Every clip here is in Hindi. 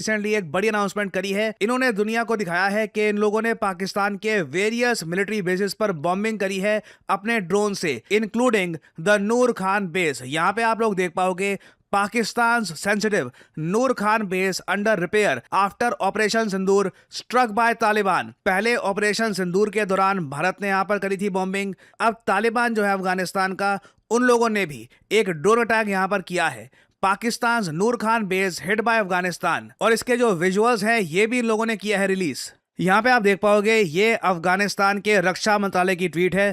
रिसेंटली एक बड़ी अनाउंसमेंट करी है। इन्होंने दुनिया को दिखाया है कि इन लोगों ने पाकिस्तान के वेरियस मिलिट्री बेसिस पर बॉम्बिंग करी है अपने ड्रोन से, including the Noor Khan base. यहाँ पे आप लोग देख पाओगे Pakistan sensitive Noor Khan base under repair after operation Sindoor struck by Taliban. पहले ऑपरेशन सिंदूर के दौरान भारत ने यहाँ पर करी थी बॉम्बिंग। अब तालिबान जो है अफगानिस्तान का, उन लोगों ने भी एक ड्रोन अटैक यहाँ पर किया है। Pakistan Noor Khan base hit by Afghanistan, और इसके जो विजुअल्स हैं ये भी इन लोगों ने किया है रिलीज। यहाँ पे आप देख पाओगे ये अफगानिस्तान के रक्षा मंत्रालय की ट्वीट है।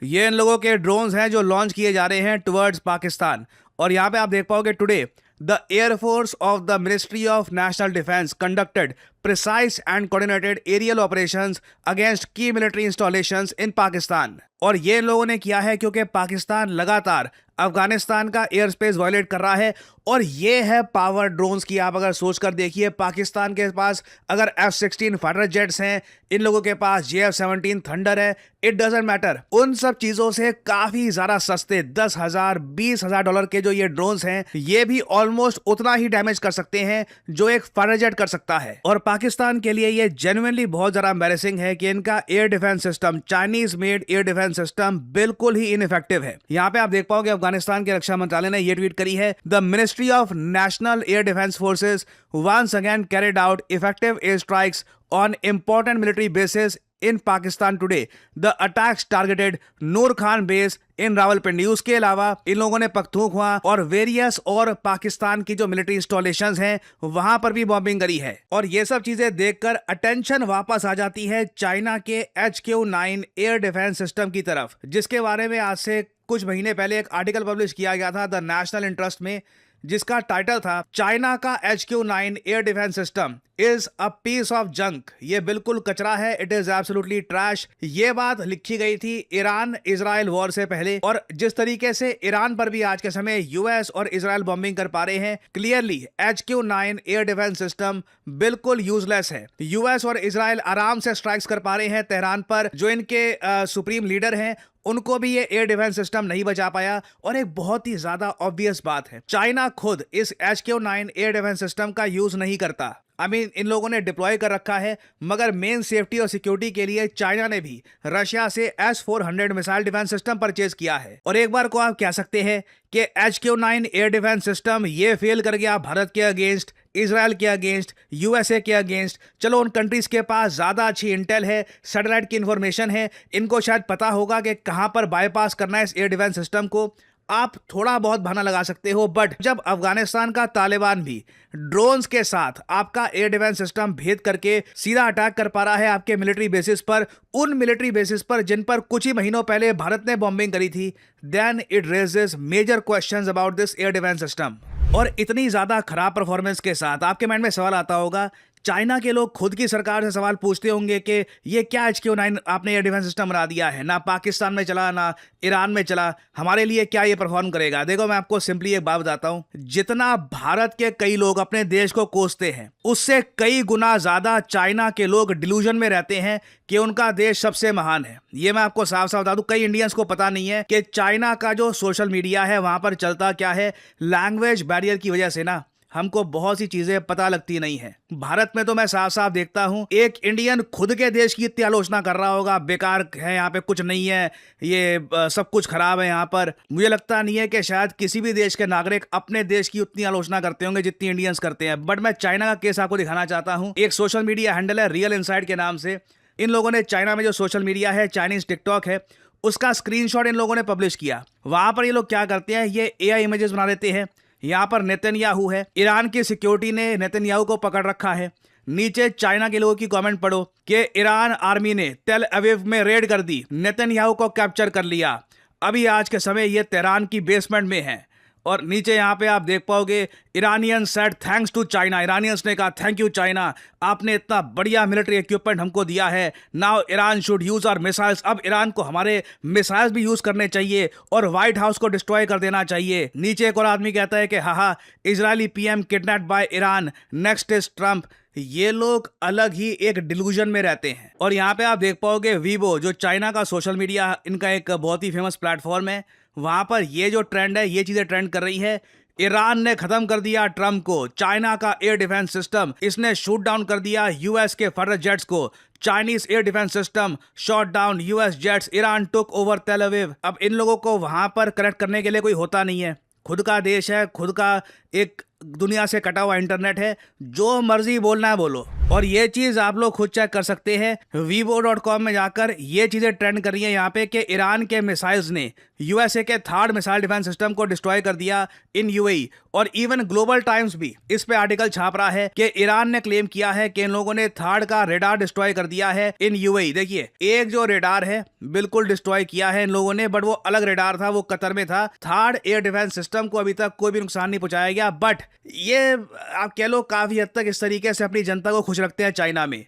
ये इन लोगों के ड्रोन्स हैं जो लॉन्च किए जा रहे हैं टुवर्ड्स पाकिस्तान। और यहाँ पे आप देख पाओगे today the air force of the ministry of national defence conducted precise and coordinated aerial operations against key military installations in Pakistan. और ये लोगों ने किया है क्योंकि पाकिस्तान लगातार अफगानिस्तान का एयर स्पेस वायलेट कर रहा है। और ये है पावर ड्रोन्स की। आप अगर सोच कर देखिए, पाकिस्तान के पास अगर F-16 फाइटर जेट्स हैं, इन लोगों के पास JF-17 थंडर है, इट डजंट मैटर, उन सब चीजों से काफी ज्यादा सस्ते $10,000-20,000 के जो ये ड्रोन्स हैं, ये भी ऑलमोस्ट उतना ही डैमेज कर सकते हैं जो एक फाइटर जेट कर सकता है। और पाकिस्तान के लिए ये जेन्युइनली बहुत ज्यादा एम्बैरेसिंग है कि इनका air defence system, Chinese made air defence system, बिल्कुल ही इनइफेक्टिव है। यहाँ पे आप देख पाओगे अफगानिस्तान के रक्षा मंत्रालय ने ये ट्वीट करी है, the ministry of national air defence forces once again carried out effective air strikes on important military bases in Pakistan today. The attacks targeted Noor Khan base in Rawalpindi. उसके अलावा इन लोगों ने पख्तूनख्वा और वेरियस और पाकिस्तान की जो मिलिट्री इंस्टॉलेशंस हैं वहां पर भी बॉम्बिंग करी है। और ये सब चीजें देखकर अटेंशन वापस आ जाती है चाइना के HQ-9 एयर डिफेंस सिस्टम की तरफ, जिसके बारे में आज से कुछ महीने पहले एक आर्टिकल पब्लिश किया गया था द नेशनल इंटरेस्ट में, जिसका टाइटल था चाइना का HQ-9 air defence system is a piece of junk. ये बिल्कुल कचरा है, इट इज एब्सोल्युटली ट्रैश। ये बात लिखी गई थी ईरान इजराइल वॉर से पहले। और जिस तरीके से ईरान पर भी आज के समय यूएस और इजराइल बॉम्बिंग कर पा रहे हैं, clearly HQ-9 air defence system बिल्कुल यूजलेस है। यूएस और इजराइल आराम से स्ट्राइक्स कर पा रहे हैं तेहरान पर। जो इनके सुप्रीम लीडर हैं उनको भी ये एयर डिफेंस सिस्टम नहीं बचा पाया। और एक बहुत ही ज्यादा ऑब्वियस बात है, चाइना खुद इस HQ-9 एयर डिफेंस सिस्टम का यूज नहीं करता। इन लोगों ने डिप्लॉय कर रखा है, मगर मेन सेफ्टी और सिक्योरिटी के लिए चाइना ने भी रशिया से S-400 missile defence system purchase किया है। और एक बार को आप कह सकते हैं कि HQ-9 एयर डिफेंस सिस्टम ये फेल कर गया भारत के अगेंस्ट, इजराइल के अगेंस्ट, यूएसए के अगेंस्ट। चलो उन कंट्रीज के पास ज्यादा अच्छी इंटेल है, सैटेलाइट की इंफॉर्मेशन है, इनको शायद पता होगा कि कहां पर बाईपास करना है इस एयर डिफेंस सिस्टम को। आप थोड़ा बहुत बहाना लगा सकते हो, बट जब अफगानिस्तान का तालिबान भी ड्रोन्स के साथ आपका एयर डिफेंस सिस्टम भेद करके सीधा अटैक कर पा रहा है आपके मिलिट्री बेसिस पर, उन मिलिट्री बेसिस पर जिन पर कुछ ही महीनों पहले भारत ने बॉम्बिंग करी थी, then it raises major questions about this air defence system. और इतनी ज्यादा खराब परफॉर्मेंस के साथ आपके माइंड में सवाल आता होगा, चाइना के लोग खुद की सरकार से सवाल पूछते होंगे कि ये क्या HQ-9 आपने एयर डिफेंस सिस्टम बना दिया है, ना पाकिस्तान में चला ना ईरान में चला, हमारे लिए क्या ये परफॉर्म करेगा। देखो मैं आपको सिंपली एक बात बताता हूं, जितना भारत के कई लोग अपने देश को कोसते हैं, उससे कई गुना ज्यादा चाइना के लोग डिल्यूजन में रहते हैं कि उनका देश सबसे महान है। ये मैं आपको साफ साफ बता दूं, कई इंडियंस को पता नहीं है कि चाइना का जो सोशल मीडिया है वहां पर चलता क्या है। लैंग्वेज बैरियर की वजह से ना हमको बहुत सी चीजें पता लगती नहीं है। भारत में तो मैं साफ साफ देखता हूं, एक इंडियन खुद के देश की इतनी आलोचना कर रहा होगा, बेकार है, यहाँ पे कुछ नहीं है, ये सब कुछ खराब है यहाँ पर। मुझे लगता नहीं है कि शायद किसी भी देश के नागरिक अपने देश की उतनी आलोचना करते होंगे जितनी इंडियंस करते हैं। बट मैं चाइना का केस आपको दिखाना चाहता हूँ। एक सोशल मीडिया हैंडल है रियल इनसाइड के नाम से। इन लोगों ने चाइना में जो सोशल मीडिया है, चाइनीज टिकटॉक है, उसका स्क्रीनशॉट इन लोगों ने पब्लिश किया। वहां पर ये लोग क्या करते हैं, ये AI इमेजेस बना देते हैं। यहाँ पर नेतन्याहू है, ईरान की सिक्योरिटी ने नेतन्याहू को पकड़ रखा है। नीचे चाइना के लोगों की कमेंट पढ़ो कि ईरान आर्मी ने तेल अवीव में रेड कर दी, नेतन्याहू को कैप्चर कर लिया। अभी आज के समय ये तेहरान की बेसमेंट में है। और नीचे यहाँ पे आप देख पाओगे Iranian said thanks to China. Iranians ने कहा थैंक यू चाइना, आपने इतना बढ़िया मिलिट्री इक्विपमेंट हमको दिया है। Now Iran should use our missiles. अब ईरान को हमारे मिसाइल्स भी यूज करने चाहिए और व्हाइट हाउस को डिस्ट्रॉय कर देना चाहिए। नीचे एक और आदमी कहता है कि हाँ Israeli PM kidnapped by Iran, next is Trump. ये लोग अलग ही एक डिल्यूजन में रहते हैं। और यहाँ पे आप देख पाओगे वीबो, जो चाइना का सोशल मीडिया, इनका एक बहुत ही फेमस प्लेटफॉर्म है, वहां पर ये जो ट्रेंड है, ये चीजें ट्रेंड कर रही है। ईरान ने खत्म कर दिया ट्रंप को। चाइना का एयर डिफेंस सिस्टम, इसने शूट डाउन कर दिया यूएस के फाइटर जेट्स को। Chinese air defence system shot down US jets. Iran took over तेल अवीव। अब इन लोगों को वहां पर कनेक्ट करने के लिए कोई होता नहीं है। खुद का देश है, खुद का एक दुनिया से कटा हुआ इंटरनेट है, जो मर्जी बोलना है बोलो। और ये चीज आप लोग खुद चेक कर सकते हैं, vivo.com में जाकर ये चीजें ट्रेंड कर रही है यहाँ पे कि ईरान के मिसाइल्स ने यूएसए के थर्ड मिसाइल डिफेंस सिस्टम को डिस्ट्रॉय कर दिया इन यूएई। और इवन ग्लोबल टाइम्स भी इस पे आर्टिकल छाप रहा है कि ईरान ने क्लेम किया है कि इन लोगों ने थर्ड का रेडार डिस्ट्रॉय कर दिया है इन यूएई। देखिए, एक जो रेडार है बिल्कुल डिस्ट्रॉय किया है इन लोगों ने, बट वो अलग रेडार था, वो कतर में था। थर्ड एयर डिफेंस सिस्टम को अभी तक कोई भी नुकसान नहीं पहुंचाया गया। बट ये आप कह लो काफी हद तक इस तरीके से अपनी जनता को खुश रखते हैं चाइना में।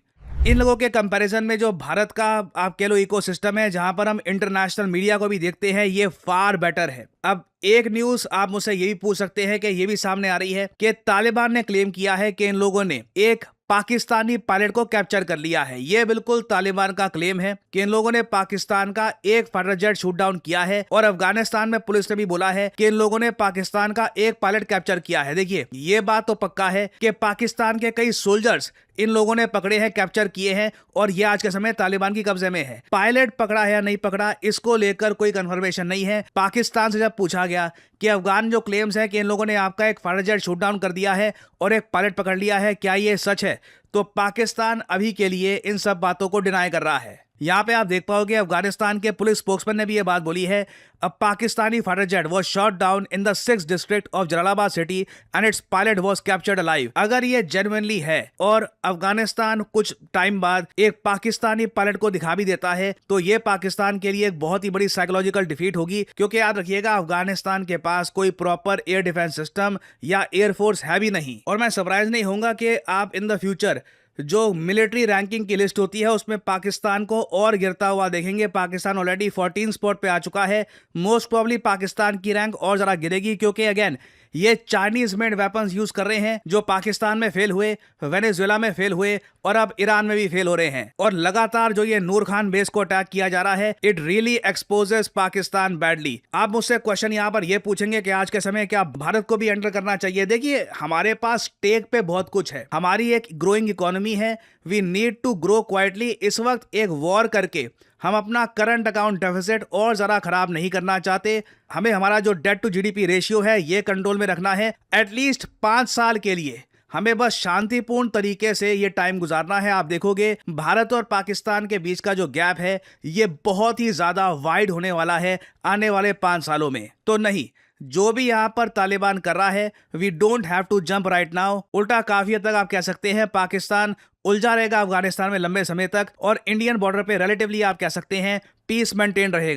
इन लोगों के कंपैरिजन में जो भारत का आप कह लो इकोसिस्टम है, जहां पर हम इंटरनेशनल मीडिया को भी देखते हैं, ये फार बेटर है। अब एक न्यूज आप मुझसे ये भी पूछ सकते हैं कि ये भी सामने आ रही है कि तालिबान ने क्लेम किया है कि इन लोगों ने एक पाकिस्तानी पायलट को कैप्चर कर लिया है। यह बिल्कुल तालिबान का क्लेम है कि इन लोगों ने पाकिस्तान का एक फाइटर जेट शूट डाउन किया है। और अफगानिस्तान में पुलिस ने भी बोला है कि इन लोगों ने पाकिस्तान का एक पायलट कैप्चर किया है। देखिए, ये बात तो पक्का है कि पाकिस्तान के कई सोल्जर्स इन लोगों ने पकड़े हैं, कैप्चर किए हैं, और ये आज के समय तालिबान की कब्जे में है। पायलट पकड़ा है या नहीं पकड़ा, इसको लेकर कोई कंफर्मेशन नहीं है। पाकिस्तान से जब पूछा गया कि अफगान जो क्लेम्स है कि इन लोगों ने आपका एक फाइटर जेट शूट डाउन कर दिया है और एक पायलट पकड़ लिया है, क्या ये सच है, तो पाकिस्तान अभी के लिए इन सब बातों को डिनाई कर रहा है। यहाँ पे आप देख पाओगे अफगानिस्तान के पुलिस स्पोक्समैन ने भी ये बात बोली है, a Pakistani fighter jet was shot down in the 6th district of Jalalabad city and its pilot was captured alive. अगर ये जेन्युइनली है और अफगानिस्तान कुछ टाइम बाद एक पाकिस्तानी पायलट को दिखा भी देता है, तो ये पाकिस्तान के लिए एक बहुत ही बड़ी साइकोलॉजिकल डिफीट होगी। क्योंकि याद रखिएगा, अफगानिस्तान के पास कोई प्रॉपर एयर डिफेंस सिस्टम या एयरफोर्स है भी नहीं। और मैं सरप्राइज नहीं होऊंगा कि आप इन द फ्यूचर जो मिलिट्री रैंकिंग की लिस्ट होती है उसमें पाकिस्तान को और गिरता हुआ देखेंगे। पाकिस्तान ऑलरेडी 14 स्पॉट पे आ चुका है। मोस्ट प्रॉब्ली पाकिस्तान की रैंक और जरा गिरेगी, क्योंकि अगेन ये चाइनीज मेड वेपन्स यूज कर रहे हैं, जो पाकिस्तान में फेल हुए, वेनेजुएला में फेल हुए और अब ईरान में भी फेल हो रहे हैं। और लगातार जो ये नूर खान बेस को अटैक किया जा रहा है, it really exposes Pakistan badly. आप मुझसे क्वेश्चन यहाँ पर ये पूछेंगे कि आज के समय क्या भारत को भी एंटर करना चाहिए। देखिए, हमारे पास टेक पे बहुत कुछ है, हमारी एक ग्रोइंग इकोनॉमी है, we need to grow quietly. इस वक्त एक वॉर करके हम अपना करंट अकाउंट डेफिसिट और जरा खराब नहीं करना चाहते। हमें हमारा जो डेट टू जीडीपी रेशियो है ये कंट्रोल में रखना है। एटलीस्ट 5 साल के लिए हमें बस शांतिपूर्ण तरीके से ये टाइम गुजारना है। आप देखोगे भारत और पाकिस्तान के बीच का जो गैप है ये बहुत ही ज्यादा वाइड होने वाला है आने वाले 5 सालों में। तो नहीं, जो भी यहां पर तालिबान कर रहा है, we don't have to jump right now. उल्टा काफी हद तक आप कह सकते हैं पाकिस्तान उलझा रहेगा अफगानिस्तान में लंबे समय तक, और इंडियन बॉर्डर पे रिलेटिवली आप कह सकते हैं पीस मेंटेन रहेगा।